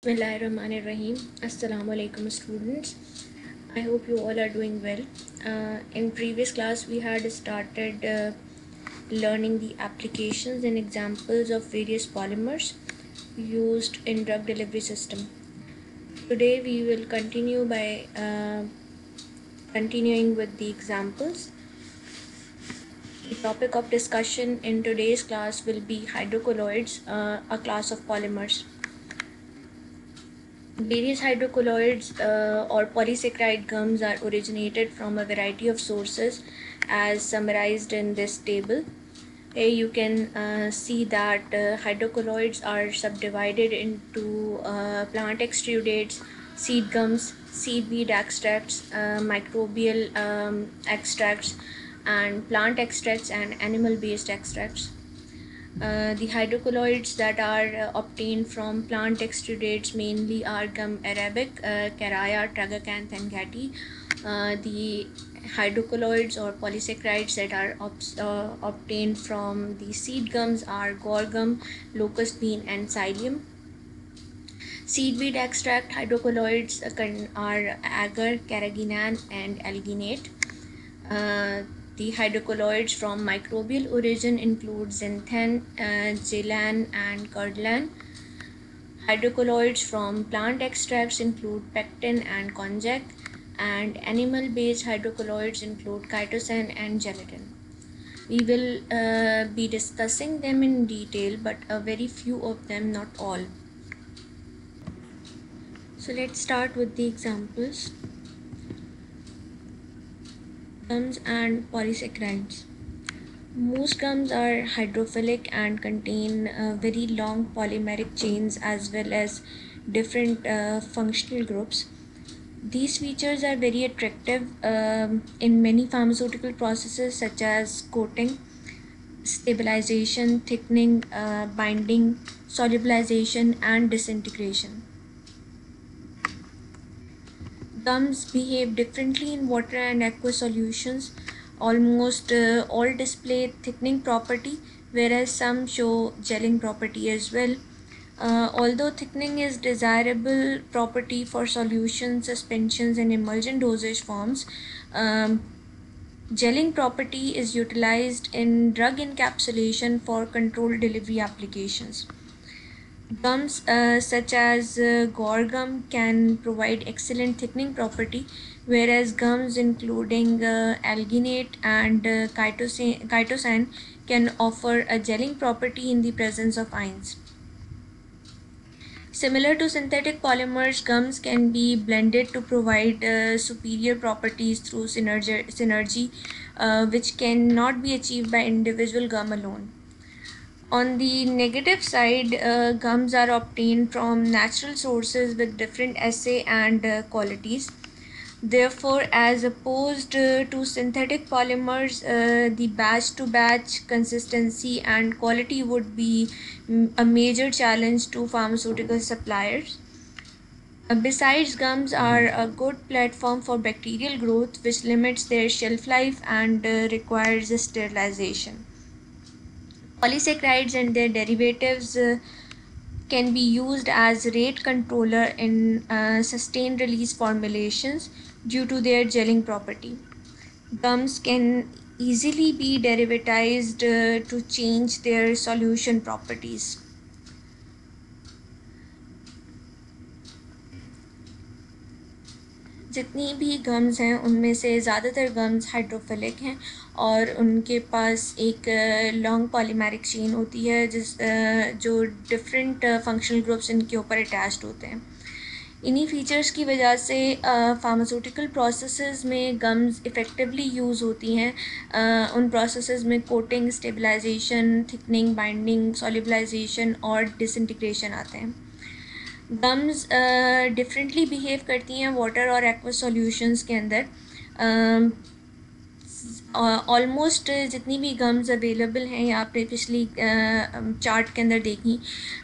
Bismillahirrahmanirrahim. Assalamu alaikum students. I hope you all are doing well. In previous class we had started learning the applications and examples of various polymers used in drug delivery system. Today we will continue by continuing with the examples. The topic of discussion in today's class will be hydrocolloids, a class of polymers. Various hydrocolloids or polysaccharide gums are originated from a variety of sources as summarized in this table. Here you can see that hydrocolloids are subdivided into plant extrudates, seed gums, seedweed extracts, microbial extracts, and plant extracts and animal-based extracts. The hydrocolloids that are obtained from plant extrudates mainly are gum arabic, Caraya, tragacanth, and gatti. The hydrocolloids or polysaccharides that are obtained from the seed gums are gorgum, locust bean, and psyllium. Seedweed extract hydrocolloids are agar, carrageenan, and alginate. The hydrocolloids from microbial origin include xanthan, zelan, and curdlan. Hydrocolloids from plant extracts include pectin and konjac, and animal-based hydrocolloids include chitosan and gelatin. We will be discussing them in detail, but a very few of them, not all. So let's start with the examples. Gums and polysaccharides. Most gums are hydrophilic and contain very long polymeric chains as well as different functional groups. These features are very attractive in many pharmaceutical processes such as coating, stabilization, thickening, binding, solubilization, and disintegration. Gums behave differently in water and aqueous solutions. Almost all display thickening property, whereas some show gelling property as well. Although thickening is desirable property for solutions, suspensions, and emulsion dosage forms, gelling property is utilized in drug encapsulation for controlled delivery applications. Gums such as gorgum can provide excellent thickening property, whereas gums including alginate and chitosan can offer a gelling property in the presence of ions. Similar to synthetic polymers, gums can be blended to provide superior properties through synergy which cannot be achieved by individual gum alone. On the negative side, gums are obtained from natural sources with different assay and qualities. Therefore, as opposed to synthetic polymers, the batch-to-batch consistency and quality would be a major challenge to pharmaceutical suppliers. Besides, gums are a good platform for bacterial growth, which limits their shelf life and requires sterilization. Polysaccharides and their derivatives can be used as rate controller in sustained release formulations due to their gelling property. Gums can easily be derivatized to change their solution properties. जितनी भी gums हैं उनमें से ज़्यादातर gums hydrophilic हैं और उनके पास एक लॉन्ग पॉलीमेरिक चेन होती है जो डिफरेंट फंक्शनल ग्रुप्स इनके ऊपर अटैच्ड होते हैं. इन्हीं फीचर्स की वजह से फार्मास्यूटिकल प्रोसेसेस में गम्स इफ़ेक्टिवली यूज़ होती हैं. उन प्रोसेसेस में कोटिंग, स्टेबलाइजेशन, थिकनिंग, बाइंडिंग, सॉल्युबलाइजेशन और डिसइंटीग्रेशन आते हैं. गम्स डिफरेंटली बिहेव करती हैं वाटर और एक्वस सॉल्यूशंस के अंदर. ऑलमोस्ट जितनी भी गम्स अवेलेबल हैं या आपने पिछली चार्ट के अंदर देखी,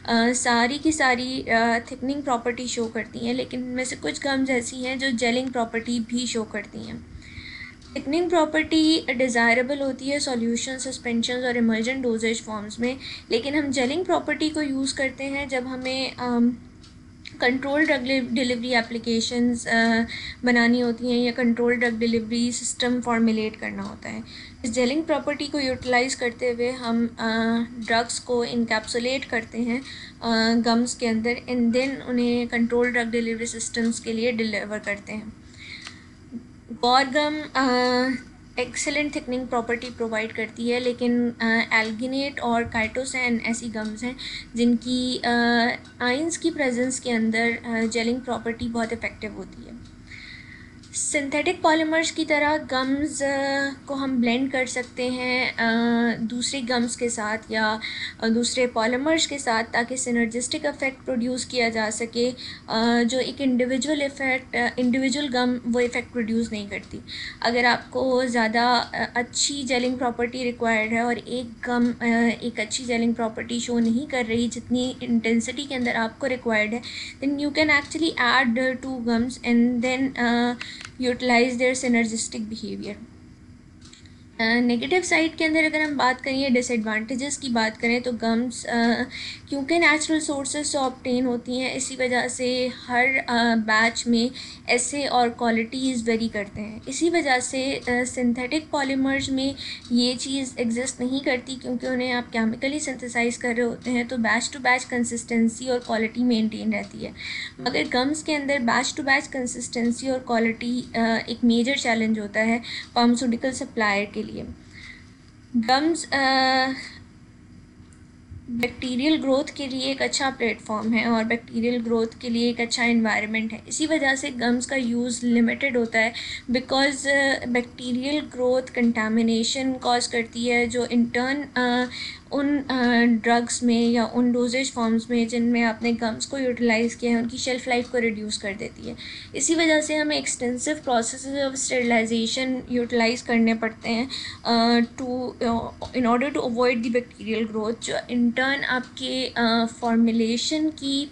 सारी की सारी थिकनिंग प्रॉपर्टी शो करती हैं, लेकिन इनमें से कुछ गम्स ऐसी हैं जो जेलिंग प्रॉपर्टी भी शो करती हैं. थिकनिंग प्रॉपर्टी डिज़ायरेबल होती है सॉल्यूशन, सस्पेंशन और इमल्जन डोजेज फॉर्म्स में, लेकिन हम जेलिंग प्रॉपर्टी को यूज़ करते हैं जब हमें कंट्रोल ड्रग डिलीवरी एप्लीकेशंस बनानी होती हैं या control drug delivery system formulate करना होता है। इस जेलिंग प्रॉपर्टी को यूटिलाइज करते हुए हम ड्रग्स को इनकैप्सुलेट करते हैं गम्स के अंदर एंड देन उन्हें कंट्रोल ड्रग डिलीवरी सिस्टम्स के लिए डिलीवर करते हैं। गौर गम एक्सेलेंट थिकनिंग प्रॉपर्टी प्रोवाइड करती है, लेकिन एल्गिनेट और काइटोसैन ऐसी गम्स हैं जिनकी आइंस की प्रेजेंस के अंदर जेलिंग प्रॉपर्टी बहुत इफ़ेक्टिव होती है। सिंथेटिक पॉलीमर्स की तरह गम्स को हम ब्लेंड कर सकते हैं दूसरी गम्स के साथ या दूसरे पॉलीमर्स के साथ, ताकि सिनर्जिस्टिक इफ़ेक्ट प्रोड्यूस किया जा सके। जो एक इंडिविजुअल गम वो इफ़ेक्ट प्रोड्यूस नहीं करती। अगर आपको ज़्यादा अच्छी जेलिंग प्रॉपर्टी रिक्वायर्ड है और एक गम एक अच्छी जेलिंग प्रॉपर्टी शो नहीं कर रही जितनी इंटेंसिटी के अंदर आपको रिक्वायर्ड है, then you can actually add 2 gums and then utilize their synergistic behavior. Negative side के अंदर अगर हम बात करें या डिसएडवांटेजेस की बात करें तो गम्स क्योंकि नेचुरल सोर्सेज से ऑब्टेन होती हैं, इसी वजह से हर बैच में ऐसे और क्वालिटीज़ वेरी करते हैं। इसी वजह से सिंथेटिक पॉलीमर्स में ये चीज़ एग्जिस्ट नहीं करती, क्योंकि उन्हें आप केमिकली सिंथेसाइज कर रहे होते हैं तो बैच टू बैच कंसिस्टेंसी और क्वालिटी मेंटेन रहती है। मगर गम्स के अंदर बैच टू बैच कंसिस्टेंसी और क्वालिटी एक मेजर चैलेंज होता है फार्मास्यूटिकल सप्लायर के लिए। गम्स बैक्टीरियल ग्रोथ के लिए एक अच्छा प्लेटफॉर्म है और बैक्टीरियल ग्रोथ के लिए एक अच्छा एनवायरनमेंट है। इसी वजह से गम्स का यूज़ लिमिटेड होता है, because bacterial growth contamination cause करती है, जो इन टर्न उन ड्रग्स में या उन डोजेज फॉर्म्स में जिनमें आपने गम्स को यूटिलाइज़ किया है उनकी शेल्फ़ लाइफ को रिड्यूस कर देती है। इसी वजह से हमें extensive process of sterilisation utilise करने पड़ते हैं in order to avoid the bacterial growth, जो इन टर्न आपके फॉर्मुलेशन की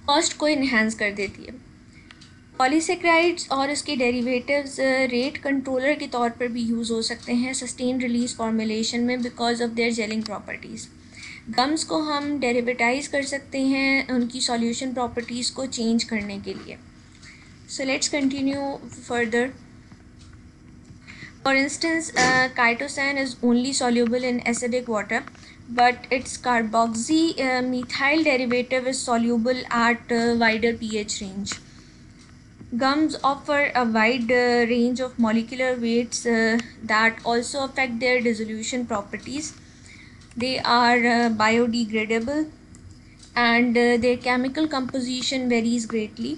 कॉस्ट को इन्हेंस कर देती है। पॉलीसेक्राइड्स और इसके डेरिवेटिव्स रेट कंट्रोलर के तौर पर भी यूज़ हो सकते हैं सस्टेन रिलीज फॉर्मुलेशन में because of their gelling properties. Gums को हम डेरिवेटाइज कर सकते हैं उनकी सॉल्यूशन प्रॉपर्टीज़ को चेंज करने के लिए। So let's continue further. For instance chitosan is only soluble in acidic water, but its carboxy methyl derivative is soluble at wider pH range. Gums offer a wide range of molecular weights that also affect their dissolution properties. They are biodegradable and their chemical composition varies greatly.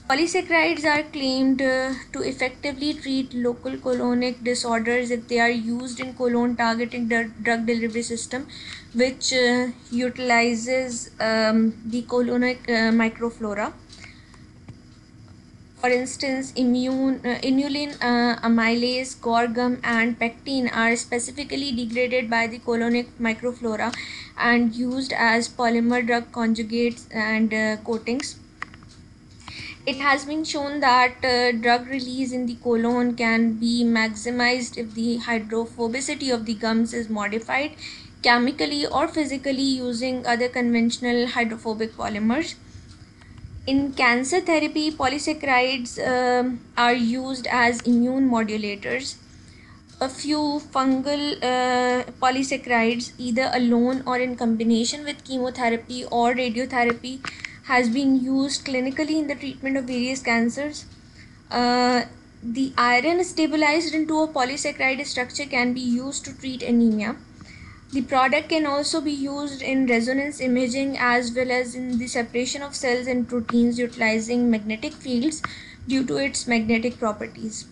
Polysaccharides are claimed to effectively treat local colonic disorders if they are used in colon targeting drug delivery system, which utilizes the colonic microflora. For instance, inulin, amylase, gorgum, and pectin are specifically degraded by the colonic microflora and used as polymer drug conjugates and coatings. It has been shown that drug release in the colon can be maximized if the hydrophobicity of the gums is modified chemically or physically using other conventional hydrophobic polymers. In cancer therapy, polysaccharides are used as immune modulators. A few fungal polysaccharides, either alone or in combination with chemotherapy or radiotherapy, has been used clinically in the treatment of various cancers. The iron stabilized into a polysaccharide structure can be used to treat anemia. The product can also be used in resonance imaging as well as in the separation of cells and proteins utilizing magnetic fields due to its magnetic properties.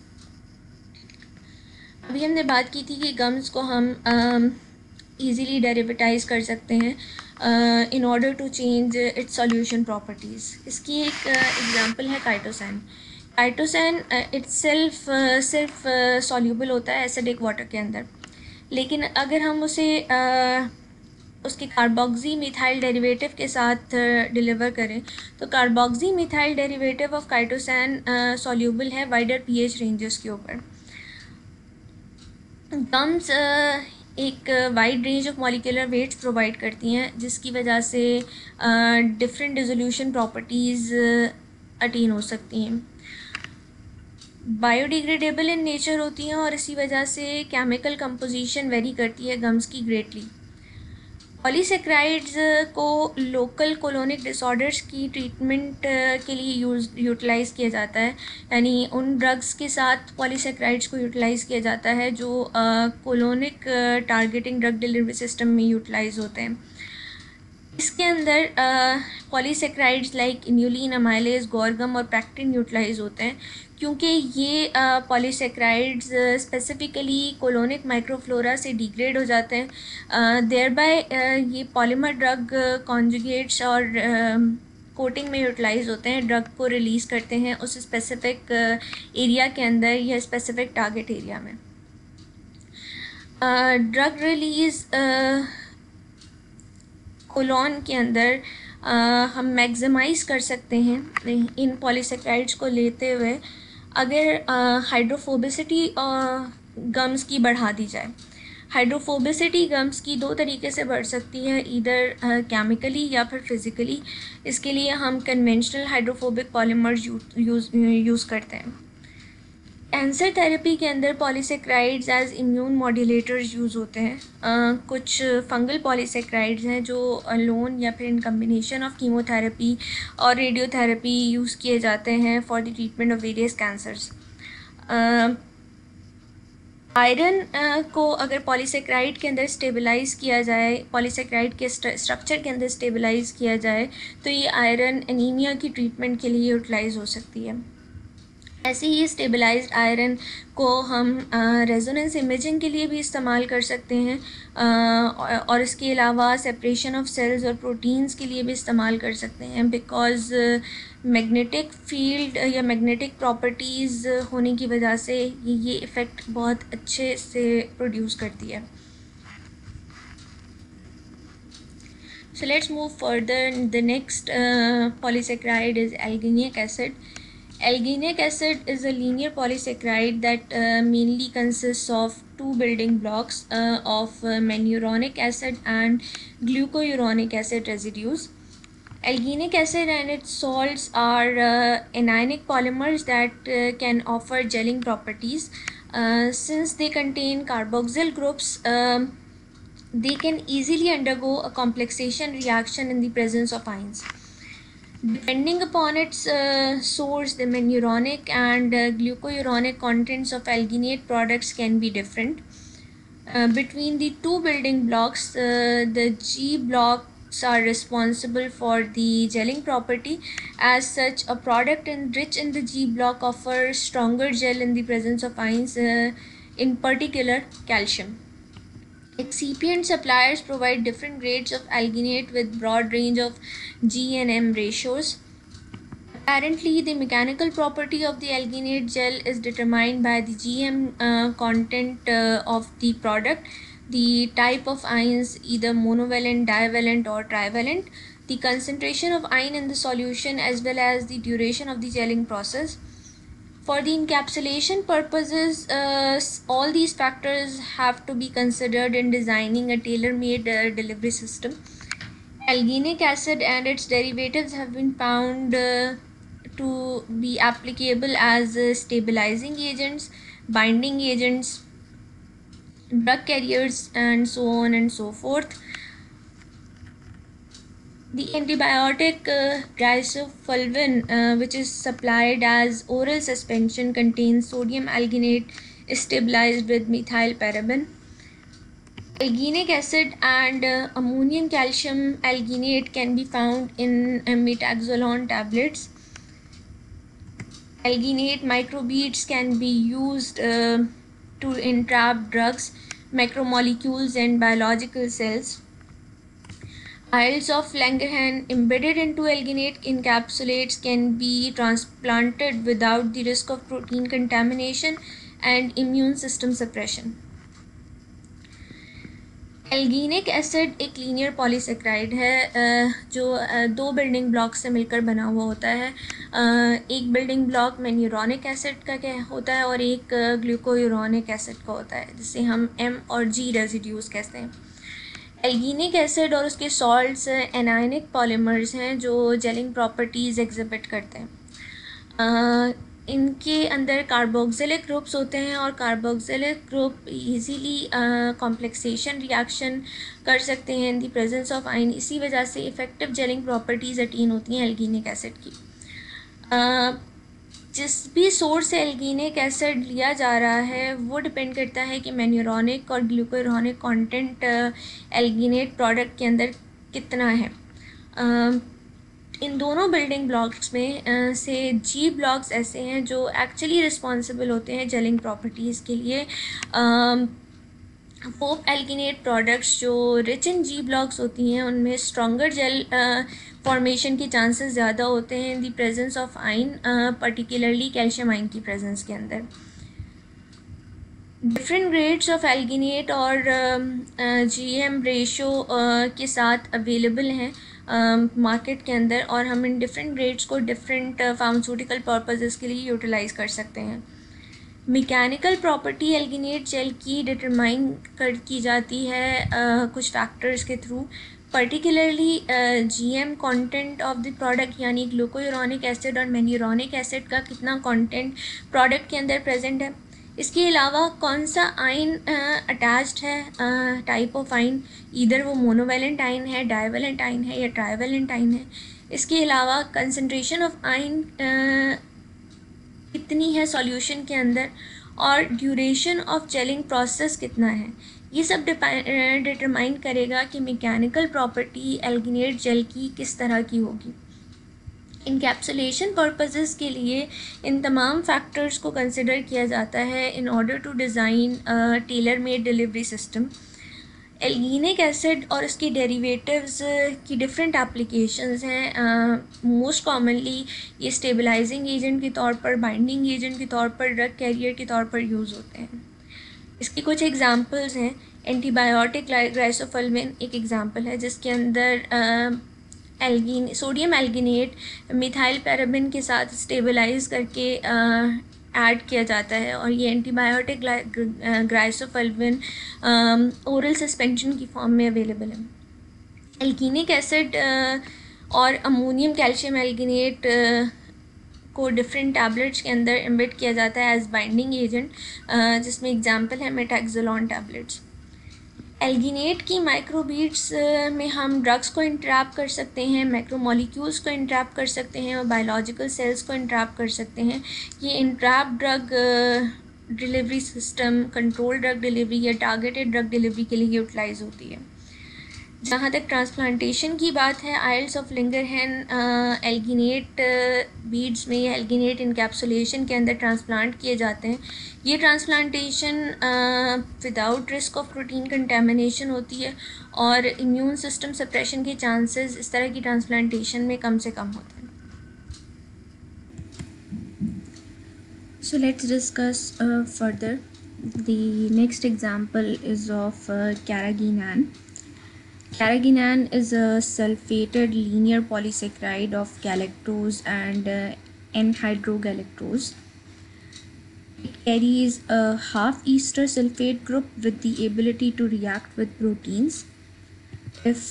अभी हमने बात की थी कि gums को हम easily derivatize कर सकते हैं in order to change its solution properties. इसकी एक एग्जांपल है काइटोसैन। काइटोसैन itself सिर्फ soluble होता है एसिडिक वाटर के अंदर, लेकिन अगर हम उसे उसके कार्बोक्सी मिथाइल डेरिवेटिव के साथ डिलीवर करें तो carboxymethyl derivative of chitosan soluble है वाइडर pH रेंजेस के ऊपर। गम्स एक wide range of molecular weights provide करती हैं, जिसकी वजह से डिफरेंट डिसोल्यूशन प्रॉपर्टीज़ अटेन हो सकती हैं। बायोडिग्रेडेबल इन नेचर होती हैं और इसी वजह से केमिकल कंपोजिशन वेरी करती है गम्स की ग्रेटली। पॉलीसेक्राइड्स को लोकल कोलोनिक डिसऑर्डर्स की ट्रीटमेंट के लिए यूटिलाइज़ किया जाता है, यानी उन ड्रग्स के साथ पॉलीसेक्राइड्स को यूटिलाइज़ किया जाता है जो colonic targeting drug delivery system में यूटिलाइज़ होते हैं। इसके अंदर पॉलीसेक्राइड्स लाइक इन्यूलिन, अमाइलेज, गॉर्गम और पैक्टिन यूटिलाइज होते हैं, क्योंकि ये पॉलीसेक्राइड्स स्पेसिफिकली कोलोनिक माइक्रोफ्लोरा से डिग्रेड हो जाते हैं, देयर बाय ये पॉलीमर ड्रग कॉन्जुगेट्स और कोटिंग में यूटिलाइज होते हैं, ड्रग को रिलीज़ करते हैं उस स्पेसिफिक एरिया के अंदर या स्पेसिफिक टारगेट एरिया में। ड्रग रिलीज़ कोलोन के अंदर हम मैक्सिमाइज़ कर सकते हैं इन पॉलीसेक्राइड्स को लेते हुए अगर हाइड्रोफोबिसिटी गम्स की बढ़ा दी जाए। हाइड्रोफोबिसिटी गम्स की दो तरीके से बढ़ सकती है, इधर केमिकली या फिर फिज़िकली। इसके लिए हम कन्वेंशनल हाइड्रोफोबिक पॉलीमर्स यूज़ करते हैं। कैंसर थेरेपी के अंदर polysaccharides as immunomodulators use होते हैं। कुछ फंगल पॉलीसेक्राइड्स हैं जो अलोन या फिर इन कम्बिनेशन ऑफ कीमोथेरेपी और रेडियोथेरेपी यूज़ किए जाते हैं for the treatment of various cancers. Iron को अगर पॉलीसेक्राइड के अंदर स्टेबलाइज़ किया जाए, पॉलीसेक्राइड के स्ट्रक्चर के अंदर स्टेबलाइज़ किया जाए, तो ये आयरन एनीमिया की ट्रीटमेंट के लिए यूटिलाइज़ हो सकती है। ऐसे ही स्टेबलाइज्ड आयरन को हम रेजोनेंस इमेजिंग के लिए भी इस्तेमाल कर सकते हैं, और इसके अलावा सेपरेशन ऑफ सेल्स और प्रोटीन्स के लिए भी इस्तेमाल कर सकते हैं, बिकॉज़ मैग्नेटिक फील्ड या मैग्नेटिक प्रॉपर्टीज़ होने की वजह से ये इफ़ेक्ट बहुत अच्छे से प्रोड्यूस करती है। So let's move further. The next polysaccharide is alginic acid. Alginic acid is a linear polysaccharide that mainly consists of two building blocks of mannuronic acid and glucouronic acid residues. Alginic acid and its salts are anionic polymers that can offer gelling properties. Since they contain carboxyl groups, they can easily undergo a complexation reaction in the presence of ions. Depending upon its source, the mannuronic and glucouronic contents of alginate products can be different. Between the two building blocks, the G blocks are responsible for the gelling property. As such, a product rich in the G block offers stronger gel in the presence of ions, in particular calcium. Excipient suppliers provide different grades of alginate with broad range of G and M ratios. Apparently, the mechanical property of the alginate gel is determined by the GM content of the product, the type of ions, either monovalent, divalent or trivalent, the concentration of ion in the solution, as well as the duration of the gelling process. For the encapsulation purposes, all these factors have to be considered in designing a tailor-made delivery system. Alginic acid and its derivatives have been found to be applicable as stabilizing agents, binding agents, drug carriers, and so on and so forth. The antibiotic Glycofulvin, which is supplied as oral suspension, contains sodium alginate stabilized with methyl paraben. Alginic acid and ammonium calcium alginate can be found in metaxolone tablets. Alginate microbeads can be used to entrap drugs, macromolecules, and biological cells. Vials of Langerhans embedded into alginate encapsulates can be transplanted without the risk of protein contamination and immune system suppression. Alginic acid एक linear polysaccharide है जो दो building block से मिलकर बना हुआ होता है। एक बिल्डिंग ब्लॉक में न्यूरोनिक एसिड का क्या होता है और एक ग्लूकोयूरोनिक एसिड का होता है, जिसे हम M और G रेजिड्यूज कहते हैं। एल्गीनिक एसिड और उसके सॉल्ट्स एनायनिक पॉलीमर्स हैं जो जेलिंग प्रॉपर्टीज़ एग्जिबिट करते हैं। इनके अंदर कार्बोक्सिलिक ग्रुप्स होते हैं और carboxylic group easily complexation reaction कर सकते हैं in the presence of ion. इसी वजह से इफ़ेक्टिव जेलिंग प्रॉपर्टीज़ अटीन होती हैं एल्गीनिक एसिड की। जिस भी सोर्स से एल्गीनिक एसिड लिया जा रहा है वो डिपेंड करता है कि मैन्यूरोनिक और ग्लूकोरोनिक कंटेंट एल्गीनेट प्रोडक्ट के अंदर कितना है। इन दोनों बिल्डिंग ब्लॉक्स में से G ब्लॉक्स ऐसे हैं जो एक्चुअली रिस्पॉन्सिबल होते हैं जेलिंग प्रॉपर्टीज़ के लिए। वो एल्गीनेट प्रोडक्ट्स जो रिच इन G ब्लॉक्स होती हैं उनमें स्ट्रॉन्गर जेल फॉर्मेशन के चांसेस ज़्यादा होते हैं in the presence of ion, particularly calcium ion की प्रेजेंस के अंदर। डिफरेंट ग्रेड्स ऑफ एल्गीनेट और GM रेशो के साथ अवेलेबल हैं मार्केट के अंदर, और हम इन डिफरेंट ग्रेड्स को डिफरेंट फार्मास्यूटिकल पर्पसेस के लिए यूटिलाइज कर सकते हैं। मैकेनिकल प्रॉपर्टी एल्गीनेट जेल की डिटरमाइन की जाती है कुछ फैक्टर्स के through, particularly GM content of the product यानी ग्लूकोयूरोनिक एसिड और मैन्यूरोनिक एसिड का कितना कंटेंट प्रोडक्ट के अंदर प्रेजेंट है। इसके अलावा कौन सा आयन अटैच्ड है, टाइप ऑफ आयन, इधर वो मोनोवेलेंट आयन है, डाइवेलेंट आयन है या ट्राइवेलेंट आयन है। इसके अलावा कंसंट्रेशन ऑफ आयन कितनी है सॉल्यूशन के अंदर, और ड्यूरेशन ऑफ जेलिंग प्रोसेस कितना है। ये सब डिटरमाइन करेगा कि मैकेनिकल प्रॉपर्टी एल्गीनेट जेल की किस तरह की होगी। इनकैप्सुलेशन पर्पसेस के लिए इन तमाम फैक्टर्स को कंसिडर किया जाता है in order to design tailor made delivery system. Alginic acid और उसके डेरिवेटिव्स की डिफरेंट एप्लीकेशंस हैं। मोस्ट कॉमनली ये स्टेबलाइजिंग एजेंट के तौर पर, बाइंडिंग एजेंट के तौर पर, ड्रग कैरियर के तौर पर यूज़ होते हैं। इसकी कुछ एग्जांपल्स हैं। एंटीबायोटिक ग्लाइसोफल्विन एक एग्जांपल है जिसके अंदर सोडियम एल्गिनेट मिथाइल पैराबिन के साथ स्टेबलाइज करके ऐड किया जाता है, और ये एंटीबायोटिक ग्लाइसोफल्विन ओरल सस्पेंशन की फॉर्म में अवेलेबल है। एल्गीनिक एसिड और अमोनियम कैल्शियम एल्गिनेट को डिफरेंट टैबलेट्स के अंदर एम्बेड किया जाता है एज बाइंडिंग एजेंट, जिसमें एग्जांपल है मेटाक्सोलॉन टैबलेट्स। एल्गीनेट की माइक्रोबीट्स में हम ड्रग्स को इंट्रैप कर सकते हैं, मैक्रोमोलिक्यूल्स को इंट्रैप कर सकते हैं और बायोलॉजिकल सेल्स को इंट्रैप कर सकते हैं। ये entrap drug delivery system control drug delivery या टारगेटेड ड्रग डिलीवरी के लिए यूटिलाइज होती है। जहाँ तक ट्रांसप्लांटेशन की बात है, आइल्स ऑफ लिंगरहैन एल्गीनेट बीड्स में या एल्गीनेट इनकैप्सुलेशन के अंदर ट्रांसप्लांट किए जाते हैं। ये transplantation without risk of protein contamination होती है और इम्यून सिस्टम सप्रेशन के चांसेस इस तरह की ट्रांसप्लांटेशन में कम से कम होते हैं। So let's discuss further. The next example is of carrageenan. Carrageenan is a sulfated linear polysaccharide of galactose and N-hydrogalactose. It carries a half ester sulfate group with the ability to react with proteins. If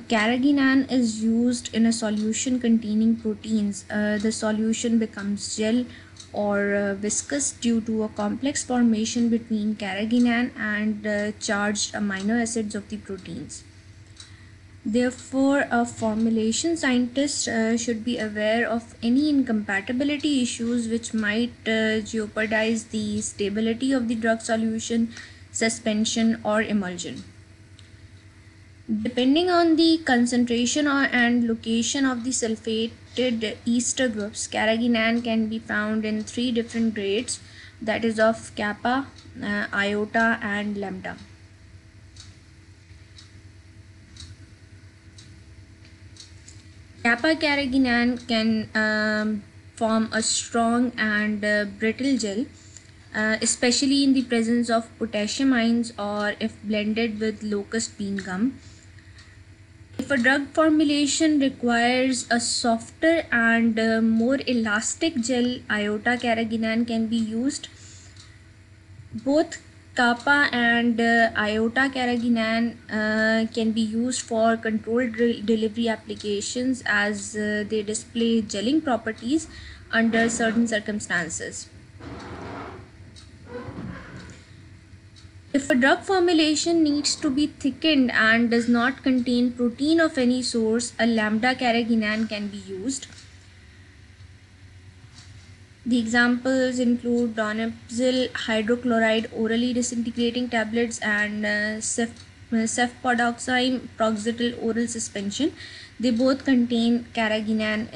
carrageenan is used in a solution containing proteins, the solution becomes gel or viscous due to a complex formation between carrageenan and charged amino acids of the proteins. Therefore, a formulation scientist should be aware of any incompatibility issues which might jeopardize the stability of the drug solution, suspension or emulsion. Depending on the concentration and location of the sulfated ester groups, carrageenan can be found in 3 different grades, that is of kappa, iota and lambda. Kappa carrageenan can form a strong and brittle gel especially in the presence of potassium ions or if blended with locust bean gum. If a drug formulation requires a softer and more elastic gel, iota carrageenan can be used. Both kappa and iota carrageenan can be used for controlled delivery applications as they display gelling properties under certain circumstances. If a drug formulation needs to be thickened and does not contain protein of any source, a lambda carrageenan can be used. The examples include donepezil hydrochloride orally disintegrating tablets and cefpodoxime proxetil oral suspension. They both contain carrageenan